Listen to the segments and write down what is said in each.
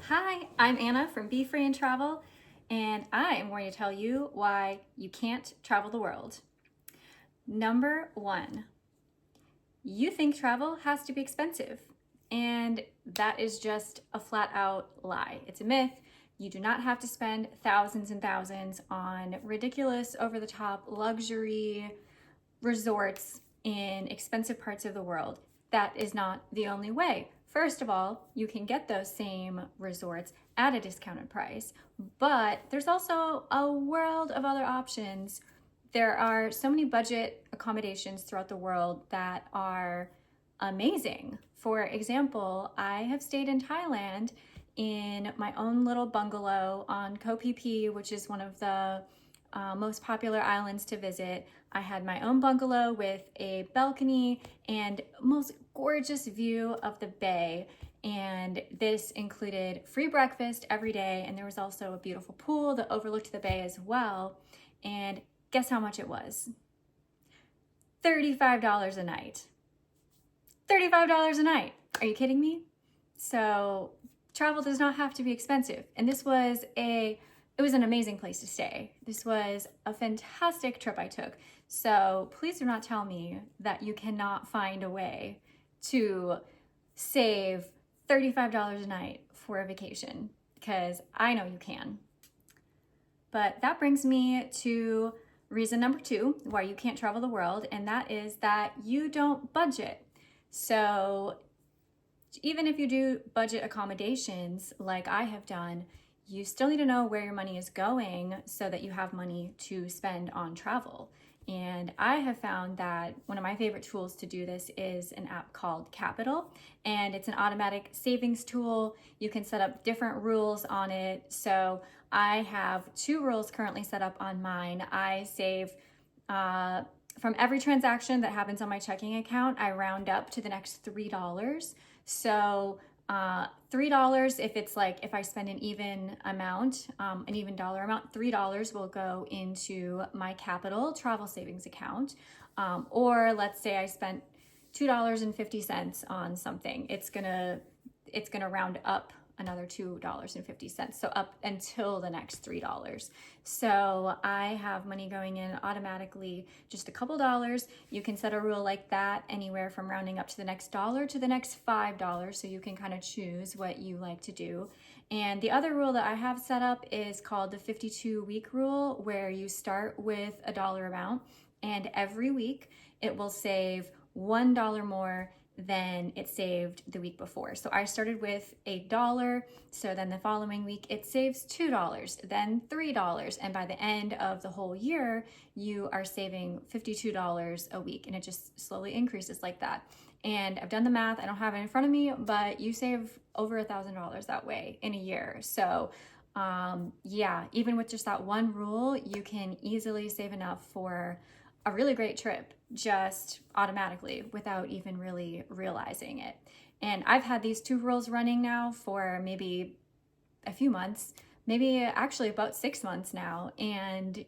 Hi, I'm Anna from Be Free and Travel, and I am going to tell you why you can't travel the world. Number one, you think travel has to be expensive, and that is just a flat out lie. It's a myth. You do not have to spend thousands and thousands on ridiculous, over the top luxury resorts in expensive parts of the world. That is not the only way. First of all, you can get those same resorts at a discounted price, but there's also a world of other options. There are so many budget accommodations throughout the world that are amazing. For example, I have stayed in Thailand in my own little bungalow on Koh Phi Phi, which is one of the most popular islands to visit. I had my own bungalow with a balcony and most gorgeous view of the bay. And this included free breakfast every day. And there was also a beautiful pool that overlooked the bay as well. And guess how much it was? $35 a night. $35 a night. Are you kidding me? So travel does not have to be expensive. And it was an amazing place to stay. This was a fantastic trip I took. So please do not tell me that you cannot find a way to save $35 a night for a vacation, because I know you can. But that brings me to reason number two, why you can't travel the world, and that is that you don't budget. So even if you do budget accommodations like I have done, you still need to know where your money is going so that you have money to spend on travel. And I have found that one of my favorite tools to do this is an app called Capital, and it's an automatic savings tool. You can set up different rules on it. So I have two rules currently set up on mine. I save from every transaction that happens on my checking account, I round up to the next $3. So $3 if I spend an even amount, an even dollar amount, $3 will go into my Capital travel savings account. Or let's say I spent $2.50 on something, it's gonna round up another $2.50, so up until the next $3. So I have money going in automatically, just a couple dollars. You can set a rule like that anywhere from rounding up to the next dollar to the next $5, so you can kind of choose what you like to do. And the other rule that I have set up is called the 52-week rule, where you start with a dollar amount, and every week it will save $1 more than it saved the week before. So I started with $1, so then the following week it saves $2, then $3, and by the end of the whole year you are saving $52 a week, and it just slowly increases like that. And I've done the math, I don't have it in front of me, but you save over $1,000 that way in a year. So yeah, even with just that one rule, you can easily save enough for a really great trip just automatically without even really realizing it. And I've had these two rules running now for maybe a few months, maybe actually about 6 months now, and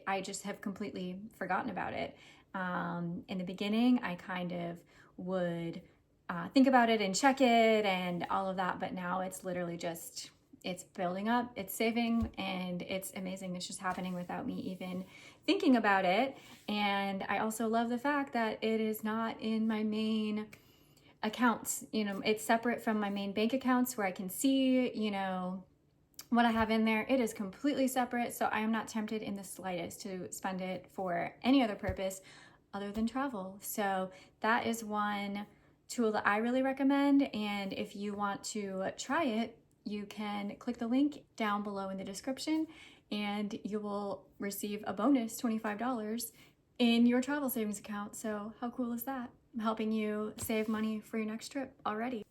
I just have completely forgotten about it. In the beginning, I kind of would think about it and check it and all of that, but now it's literally just, it's building up, it's saving, and it's amazing. It's just happening without me even thinking about it. And I also love the fact that it is not in my main accounts. It's separate from my main bank accounts where I can see, what I have in there. It is completely separate. So I am not tempted in the slightest to spend it for any other purpose other than travel. So that is one tool that I really recommend. And if you want to try it, you can click the link down below in the description and you will receive a bonus $25 in your travel savings account. So how cool is that? I'm helping you save money for your next trip already.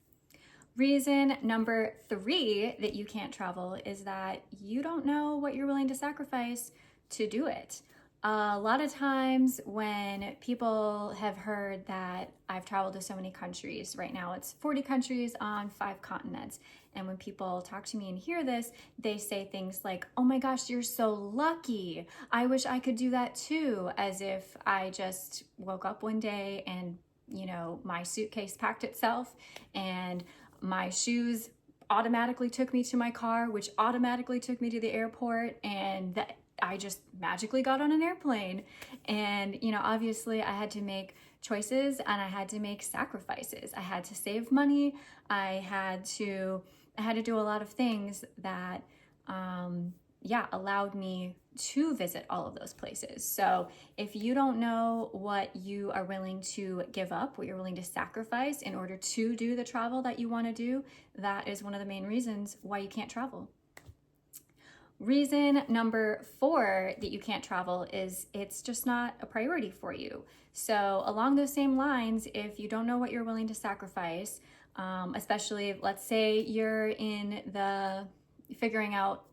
Reason number three that you can't travel is that you don't know what you're willing to sacrifice to do it. A lot of times when people have heard that I've traveled to so many countries, right now it's 40 countries on 5 continents. And when people talk to me and hear this, they say things like, oh my gosh, you're so lucky. I wish I could do that too. As if I just woke up one day and, my suitcase packed itself and my shoes automatically took me to my car, which automatically took me to the airport, and that I just magically got on an airplane. And, you know, obviously I had to make choices and I had to make sacrifices. I had to save money. I had to do a lot of things that, allowed me to visit all of those places. So if you don't know what you are willing to give up, what you're willing to sacrifice in order to do the travel that you want to do, that is one of the main reasons why you can't travel. Reason number 4 that you can't travel is it's just not a priority for you. So along those same lines, if you don't know what you're willing to sacrifice, especially let's say you're in the figuring out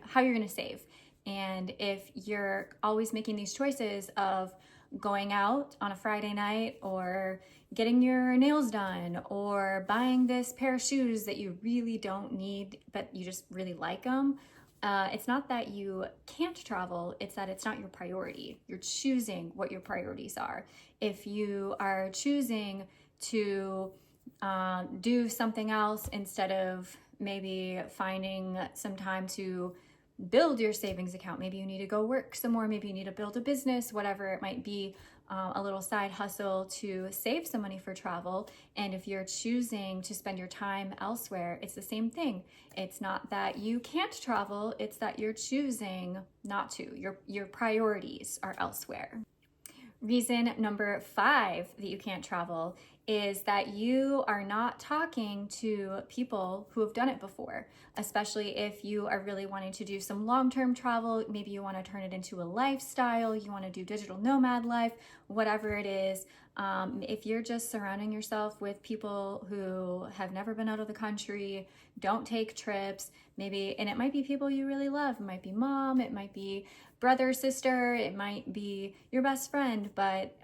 how you're gonna save. And if you're always making these choices of going out on a Friday night or getting your nails done or buying this pair of shoes that you really don't need, but you just really like them, it's not that you can't travel, it's that it's not your priority. You're choosing what your priorities are. If you are choosing to do something else instead of maybe finding some time to build your savings account, maybe you need to go work some more, maybe you need to build a business, whatever it might be, a little side hustle to save some money for travel. And if you're choosing to spend your time elsewhere, it's the same thing. It's not that you can't travel, it's that you're choosing not to. Your priorities are elsewhere. Reason number 5 that you can't travel is that you are not talking to people who have done it before, especially if you are really wanting to do some long-term travel. Maybe you want to turn it into a lifestyle, you want to do digital nomad life, whatever it is. If you're just surrounding yourself with people who have never been out of the country, don't take trips, maybe, and it might be people you really love. It might be mom, it might be brother, sister, it might be your best friend, but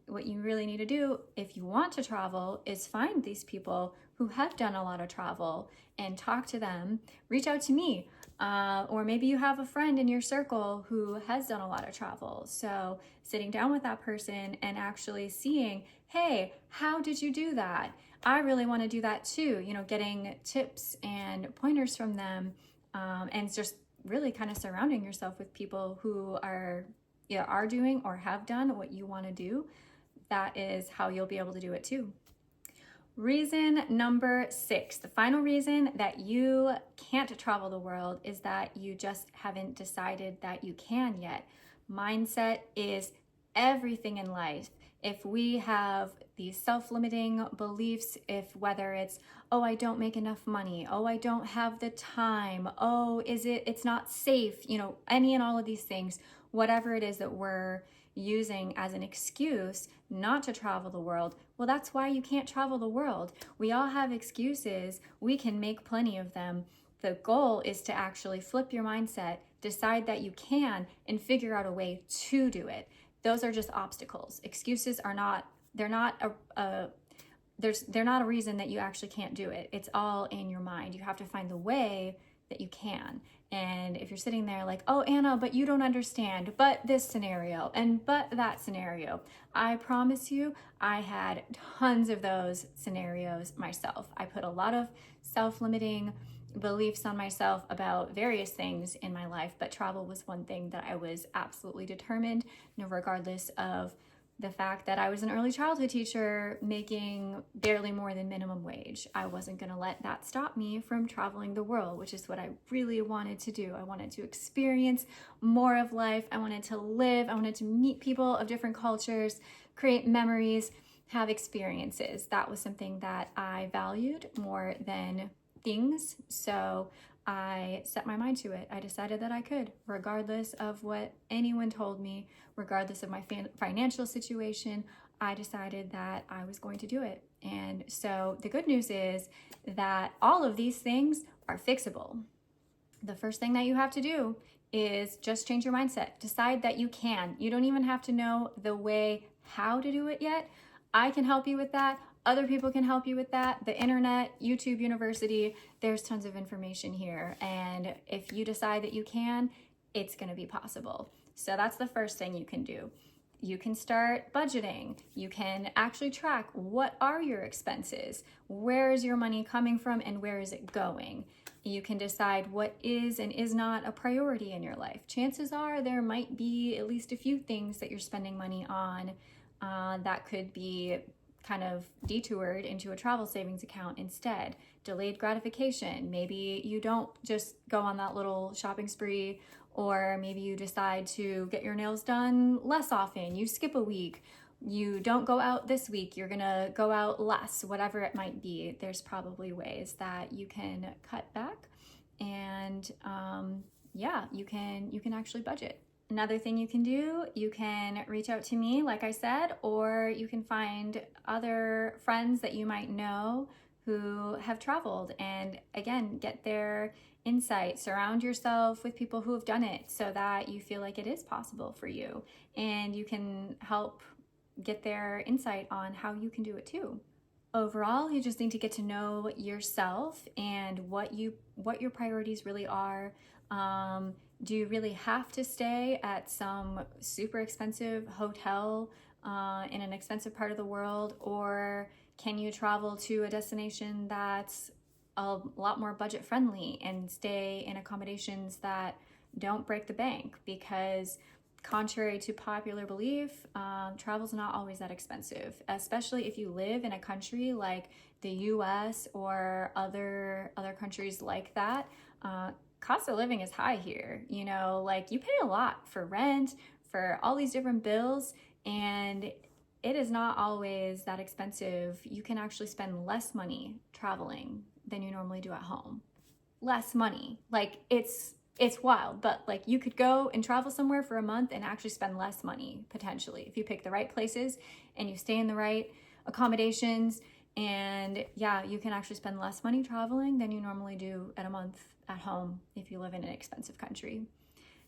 what you really need to do if you want to travel is find these people who have done a lot of travel and talk to them. Reach out to me, or maybe you have a friend in your circle who has done a lot of travel. So sitting down with that person and actually seeing, hey, how did you do that? I really want to do that too. You know, getting tips and pointers from them, and just really kind of surrounding yourself with people who are doing or have done what you want to do. That is how you'll be able to do it too. Reason number 6, the final reason that you can't travel the world is that you just haven't decided that you can yet. Mindset is everything in life. If we have these self-limiting beliefs, whether it's, oh, I don't make enough money, oh, I don't have the time, oh, it's not safe, any and all of these things, whatever it is that we're using as an excuse not to travel the world, well, that's why you can't travel the world. We all have excuses. We can make plenty of them. The goal is to actually flip your mindset, decide that you can, and figure out a way to do it. Those are just obstacles. Excuses are not, they're not a reason that you actually can't do it. It's all in your mind. You have to find the way that you can. And if you're sitting there like, oh, Anna, but you don't understand, but this scenario and but that scenario, I promise you, I had tons of those scenarios myself. I put a lot of self-limiting beliefs on myself about various things in my life, but travel was one thing that I was absolutely determined, regardless of the fact that I was an early childhood teacher making barely more than minimum wage. I wasn't going to let that stop me from traveling the world, which is what I really wanted to do. I wanted to experience more of life. I wanted to live. I wanted to meet people of different cultures, create memories, have experiences. That was something that I valued more than things. So I set my mind to it. I decided that I could, regardless of what anyone told me, regardless of my financial situation. I decided that I was going to do it. And so the good news is that all of these things are fixable. The first thing that you have to do is just change your mindset. Decide that you can. You don't even have to know the way how to do it yet. I can help you with that. Other people can help you with that. The internet, YouTube University, there's tons of information here. And if you decide that you can, it's going to be possible. So that's the first thing you can do. You can start budgeting. You can actually track what are your expenses, where is your money coming from, and where is it going. You can decide what is and is not a priority in your life. Chances are there might be at least a few things that you're spending money on that could be kind of detoured into a travel savings account instead. Delayed gratification. Maybe you don't just go on that little shopping spree, or maybe you decide to get your nails done less often. You skip a week. You don't go out this week. You're gonna go out less, whatever it might be. There's probably ways that you can cut back, and yeah, you can actually budget. Another thing you can do, you can reach out to me, like I said, or you can find other friends that you might know who have traveled and again, get their insight. Surround yourself with people who have done it so that you feel like it is possible for you and you can help get their insight on how you can do it too. Overall, you just need to get to know yourself and what your priorities really are. Do you really have to stay at some super expensive hotel in an expensive part of the world, or can you travel to a destination that's a lot more budget friendly and stay in accommodations that don't break the bank? Because contrary to popular belief, travel's not always that expensive, especially if you live in a country like the US or other countries like that. Cost of living is high here, you know, like you pay a lot for rent, for all these different bills, and it is not always that expensive. You can actually spend less money traveling than you normally do at home. Less money, like it's wild, but like you could go and travel somewhere for a month and actually spend less money potentially if you pick the right places and you stay in the right accommodations. And yeah, you can actually spend less money traveling than you normally do at a month at home if you live in an expensive country.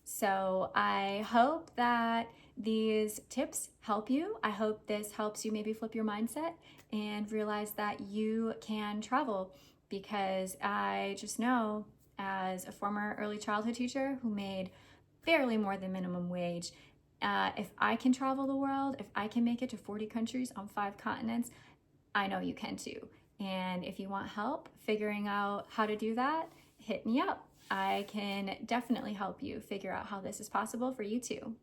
So I hope that these tips help you. I hope this helps you maybe flip your mindset and realize that you can travel, because I just know, as a former early childhood teacher who made barely more than minimum wage, if I can travel the world, if I can make it to 40 countries on 5 continents, I know you can too. And if you want help figuring out how to do that, hit me up. I can definitely help you figure out how this is possible for you too.